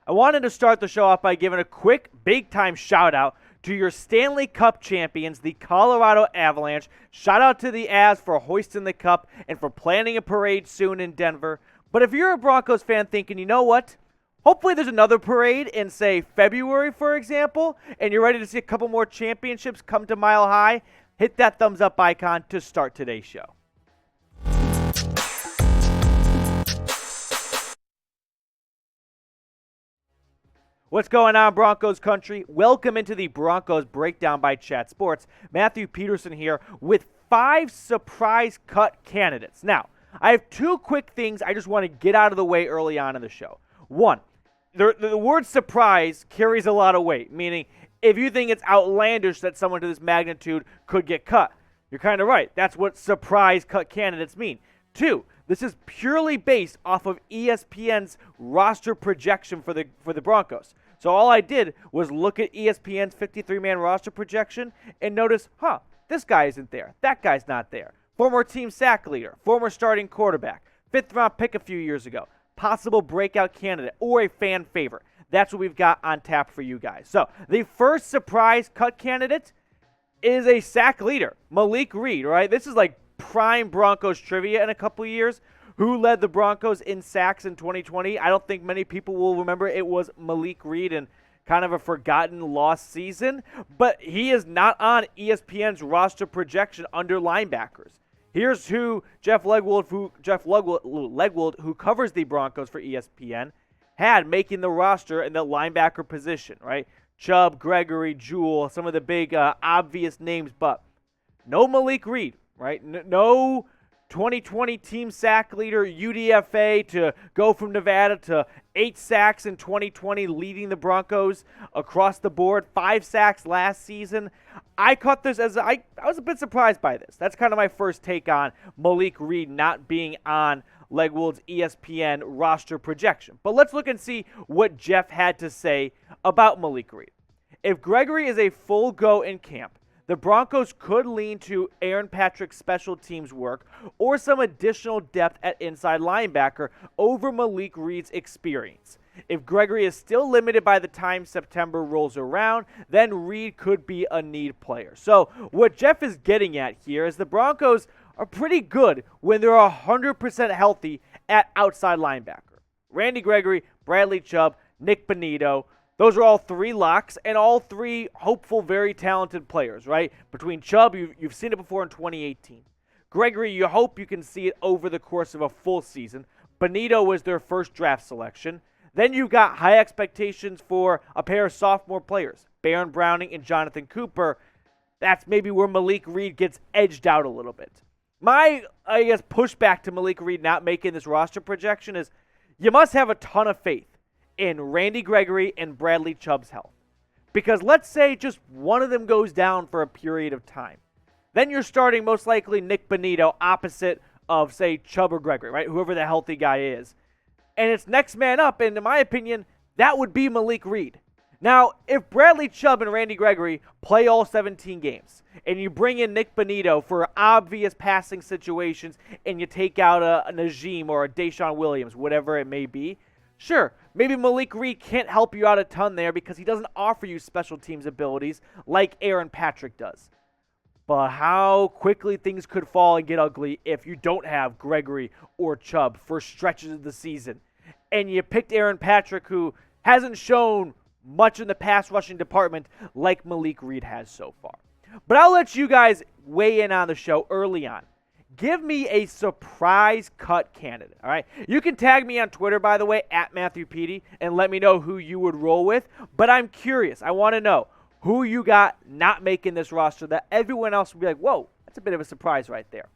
I wanted to start the show off by giving a quick, big-time shout-out to your Stanley Cup champions, the Colorado Avalanche. Shout out to the Avs for hoisting the cup and for planning a parade soon in Denver. But if you're a Broncos fan thinking, you know what? Hopefully there's another parade in, say, February, for example, and you're ready to see a couple more championships come to Mile High, hit that thumbs up icon to start today's show. What's going on, Broncos Country? Welcome into the Broncos Breakdown by Chat Sports. Matthew Peterson here with 5 surprise cut candidates. Now, I have 2 quick things I just want to get out of the way early on in the show. 1, the word surprise carries a lot of weight, meaning if you think it's outlandish that someone to this magnitude could get cut, you're kind of right. That's what surprise cut candidates mean. 2, this is purely based off of ESPN's roster projection for the Broncos. So all I did was look at ESPN's 53-man roster projection and notice, this guy isn't there. That guy's not there. Former team sack leader, former starting quarterback, 5th-round pick a few years ago, possible breakout candidate, or a fan favorite. That's what we've got on tap for you guys. So the first surprise cut candidate is a sack leader, Malik Reed, right? This is like prime Broncos trivia in a couple of years. Who led the Broncos in sacks in 2020? I don't think many people will remember it was Malik Reed and kind of a forgotten lost season, but he is not on ESPN's roster projection under linebackers. Here's who Jeff Legwold, who covers the Broncos for ESPN, had making the roster in the linebacker position, right? Chubb, Gregory, Jewell, some of the big obvious names, but no Malik Reed, right? No 2020 team sack leader, UDFA, to go from Nevada to 8 sacks in 2020, leading the Broncos across the board, 5 sacks last season. I caught this as I was a bit surprised by this. That's kind of my first take on Malik Reed not being on Legwold's ESPN roster projection. But let's look and see what Jeff had to say about Malik Reed. If Gregory is a full go in camp, the Broncos could lean to Aaron Patrick's special teams work or some additional depth at inside linebacker over Malik Reed's experience. If Gregory is still limited by the time September rolls around, then Reed could be a need player. So what Jeff is getting at here is the Broncos are pretty good when they're 100% healthy at outside linebacker. Randy Gregory, Bradley Chubb, Nick Bonitto, those are all 3 locks and all 3 hopeful, very talented players, right? Between Chubb, you've seen it before in 2018. Gregory, you hope you can see it over the course of a full season. Bonitto was their first draft selection. Then you've got high expectations for a pair of sophomore players, Baron Browning and Jonathan Cooper. That's maybe where Malik Reed gets edged out a little bit. My, pushback to Malik Reed not making this roster projection is you must have a ton of faith in Randy Gregory and Bradley Chubb's health. Because let's say just one of them goes down for a period of time. Then you're starting most likely Nick Bonitto opposite of, say, Chubb or Gregory, right? Whoever the healthy guy is. And it's next man up, and in my opinion, that would be Malik Reed. Now, if Bradley Chubb and Randy Gregory play all 17 games, and you bring in Nick Bonitto for obvious passing situations, and you take out a Najim or a DeShawn Williams, whatever it may be, sure, maybe Malik Reed can't help you out a ton there because he doesn't offer you special teams abilities like Aaron Patrick does. But how quickly things could fall and get ugly if you don't have Gregory or Chubb for stretches of the season. And you picked Aaron Patrick, who hasn't shown much in the pass rushing department like Malik Reed has so far. But I'll let you guys weigh in on the show early on. Give me a surprise cut candidate, all right? You can tag me on Twitter, by the way, at Matthew Petey, and let me know who you would roll with. But I'm curious. I want to know who you got not making this roster that everyone else would be like, whoa, that's a bit of a surprise right there.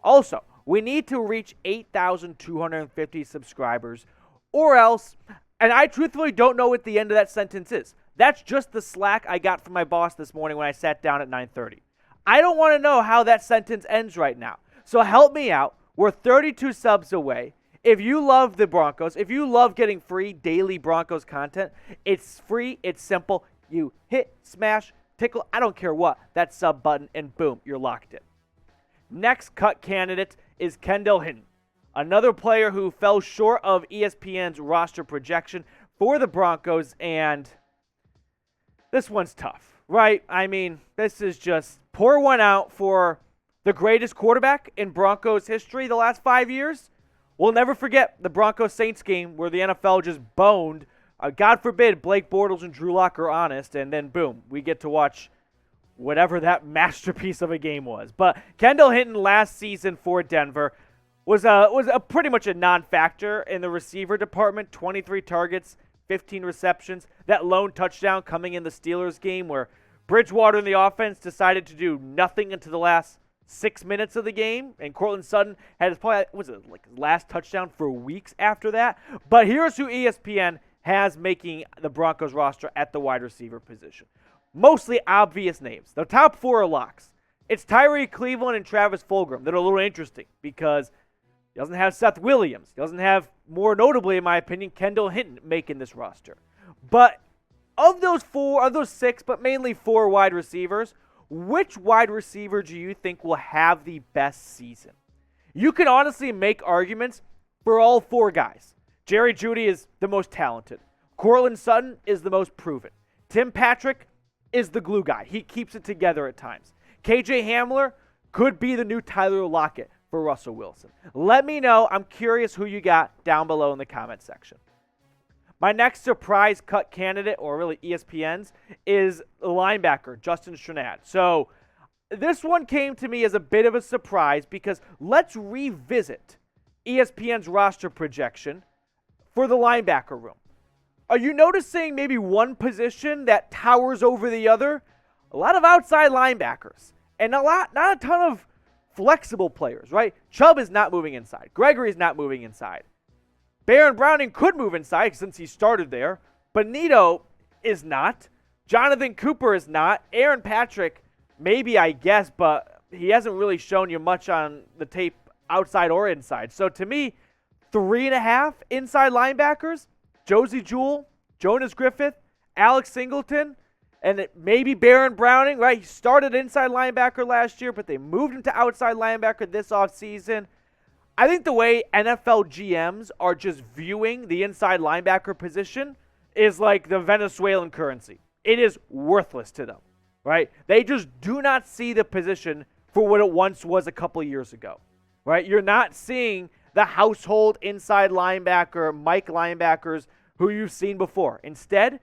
Also, we need to reach 8,250 subscribers or else, and I truthfully don't know what the end of that sentence is. That's just the slack I got from my boss this morning when I sat down at 9:30. I don't want to know how that sentence ends right now. So help me out. We're 32 subs away. If you love the Broncos, if you love getting free daily Broncos content, it's free, it's simple. You hit, smash, tickle, I don't care what, that sub button, and boom, you're locked in. Next cut candidate is Kendall Hinton, another player who fell short of ESPN's roster projection for the Broncos, and this one's tough, right? I mean, this is just pour one out for the greatest quarterback in Broncos history the last 5 years. We'll never forget the Broncos-Saints game where the NFL just boned. God forbid Blake Bortles and Drew Lock are honest, and then boom, we get to watch whatever that masterpiece of a game was. But Kendall Hinton last season for Denver was pretty much a non-factor in the receiver department. 23 targets, 15 receptions. That lone touchdown coming in the Steelers game where Bridgewater in the offense decided to do nothing until the last 6 minutes of the game, and Courtland Sutton had his last touchdown for weeks after that. But here's who ESPN has making the Broncos roster at the wide receiver position. Mostly obvious names. The top 4 are locks. It's Tyree Cleveland and Travis Fulgham that are a little interesting because he doesn't have Seth Williams. He doesn't have, more notably in my opinion, Kendall Hinton making this roster. But of those 6, but mainly 4 wide receivers, which wide receiver do you think will have the best season? You can honestly make arguments for all 4 guys. Jerry Jeudy is the most talented. Courtland Sutton is the most proven. Tim Patrick is the glue guy. He keeps it together at times. KJ Hamler could be the new Tyler Lockett for Russell Wilson. Let me know. I'm curious who you got down below in the comment section. My next surprise cut candidate, or really ESPN's, is the linebacker, Justin Strnad. So this one came to me as a bit of a surprise because let's revisit ESPN's roster projection for the linebacker room. Are you noticing maybe one position that towers over the other? A lot of outside linebackers and not a ton of flexible players, right? Chubb is not moving inside. Gregory is not moving inside. Baron Browning could move inside since he started there. Benito is not. Jonathan Cooper is not. Aaron Patrick, maybe, I guess, but he hasn't really shown you much on the tape outside or inside. So to me, 3.5 inside linebackers, Josie Jewell, Jonas Griffith, Alex Singleton, and maybe Baron Browning, right? He started inside linebacker last year, but they moved him to outside linebacker this offseason. I think the way NFL GMs are just viewing the inside linebacker position is like the Venezuelan currency. It is worthless to them, right? They just do not see the position for what it once was a couple years ago, right? You're not seeing the household inside linebacker, Mike linebackers who you've seen before. Instead,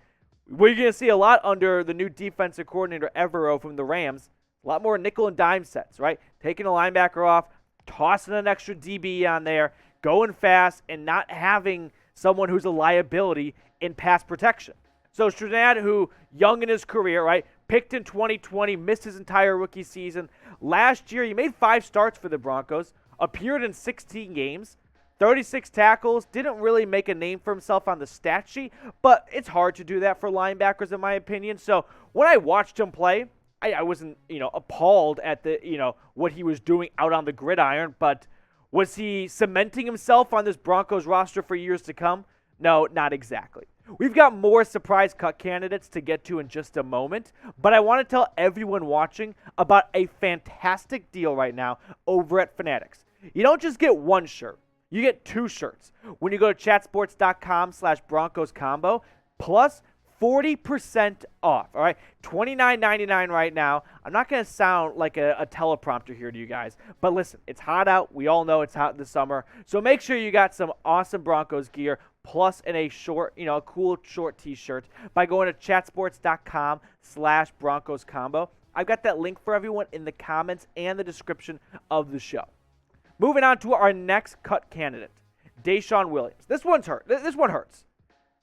we're going to see a lot under the new defensive coordinator, Evero, from the Rams. A lot more nickel and dime sets, right? Taking a linebacker off, tossing an extra DB on there, going fast, and not having someone who's a liability in pass protection. So Strnad, who young in his career, right, picked in 2020, missed his entire rookie season. Last year, he made 5 starts for the Broncos, appeared in 16 games, 36 tackles, didn't really make a name for himself on the stat sheet, but it's hard to do that for linebackers in my opinion. So when I watched him play, I wasn't, appalled at the, what he was doing out on the gridiron, but was he cementing himself on this Broncos roster for years to come? No, not exactly. We've got more surprise cut candidates to get to in just a moment, but I want to tell everyone watching about a fantastic deal right now over at Fanatics. You don't just get one shirt. You get 2 shirts when you go to chatsports.com/Broncos combo, plus 40% off, all right? $29.99 right now. I'm not going to sound like a teleprompter here to you guys, but listen, it's hot out. We all know it's hot this summer, so make sure you got some awesome Broncos gear, plus in a short, a cool short t-shirt by going to chatsports.com/Broncos combo. I've got that link for everyone in the comments and the description of the show. Moving on to our next cut candidate, DeShawn Williams. This one hurts.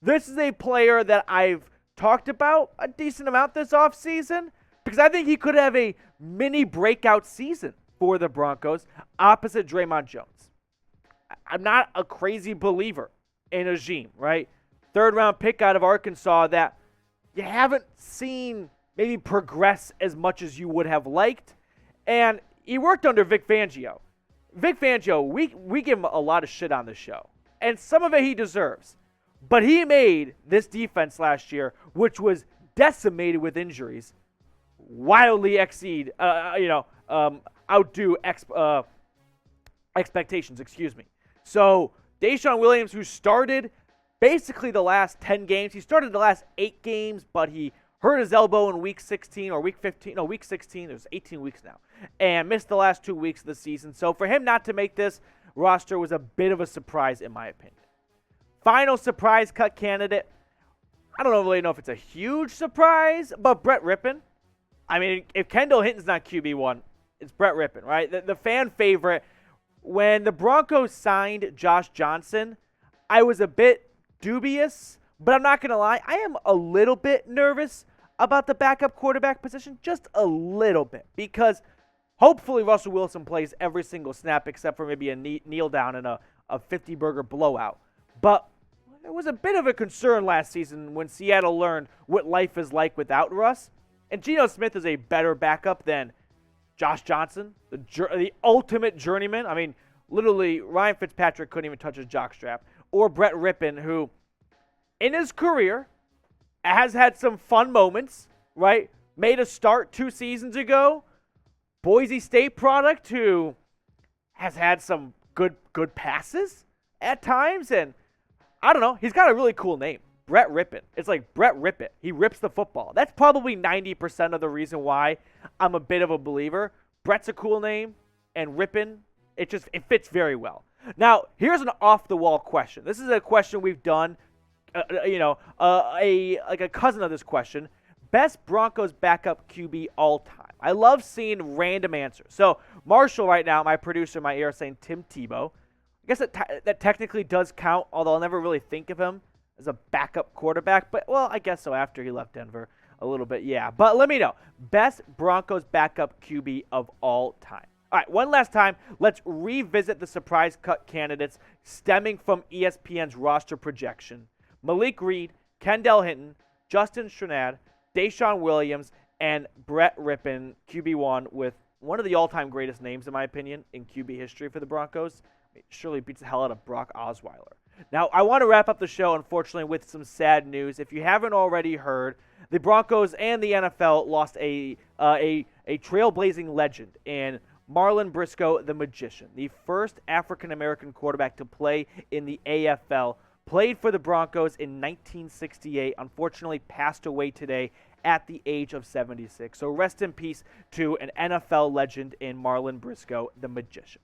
This is a player that I've talked about a decent amount this offseason because I think he could have a mini breakout season for the Broncos opposite Draymond Jones. I'm not a crazy believer in Ajim, right? 3rd-round pick out of Arkansas that you haven't seen maybe progress as much as you would have liked. And he worked under Vic Fangio. Vic Fangio, we give him a lot of shit on this show, and some of it he deserves. But he made this defense last year, which was decimated with injuries, wildly outdo expectations. So DeShawn Williams, who started basically the last 10 games. He started the last 8 games, but he hurt his elbow in week 16 or week 15. No, week 16. There's 18 weeks now. And missed the last 2 weeks of the season. So for him not to make this roster was a bit of a surprise, in my opinion. Final surprise cut candidate. I don't really know if it's a huge surprise, but Brett Rypien. I mean, if Kendall Hinton's not QB1, it's Brett Rypien, right? The fan favorite. When the Broncos signed Josh Johnson, I was a bit dubious, but I'm not going to lie. I am a little bit nervous about the backup quarterback position, just a little bit, because hopefully Russell Wilson plays every single snap except for maybe a kneel down and a 50-burger blowout. But it was a bit of a concern last season when Seattle learned what life is like without Russ. And Geno Smith is a better backup than Josh Johnson, the ultimate journeyman. I mean, literally, Ryan Fitzpatrick couldn't even touch his jockstrap. Or Brett Rypien, who, in his career, has had some fun moments, right? Made a start 2 seasons ago. Boise State product who has had some good passes at times. And I don't know. He's got a really cool name. Brett Rypien. It's like Brett Rip It. He rips the football. That's probably 90% of the reason why I'm a bit of a believer. Brett's a cool name, and Rypien, it fits very well. Now, here's an off-the-wall question. This is a question we've done, a cousin of this question. Best Broncos backup QB all time. I love seeing random answers. So, Marshall right now, my producer in my ear, is saying Tim Tebow. I guess that technically does count, although I'll never really think of him as a backup quarterback. But, well, I guess so after he left Denver a little bit, yeah. But let me know. Best Broncos backup QB of all time. All right, one last time, let's revisit the surprise cut candidates stemming from ESPN's roster projection. Malik Reed, Kendall Hinton, Justin Strnad, DeShawn Williams, and Brett Rypien, QB1, with one of the all-time greatest names, in my opinion, in QB history for the Broncos. It surely beats the hell out of Brock Osweiler. Now, I want to wrap up the show, unfortunately, with some sad news. If you haven't already heard, the Broncos and the NFL lost a trailblazing legend in Marlin Briscoe, the Magician, the first African-American quarterback to play in the AFL, played for the Broncos in 1968, unfortunately passed away today at the age of 76. So rest in peace to an NFL legend in Marlin Briscoe, the Magician.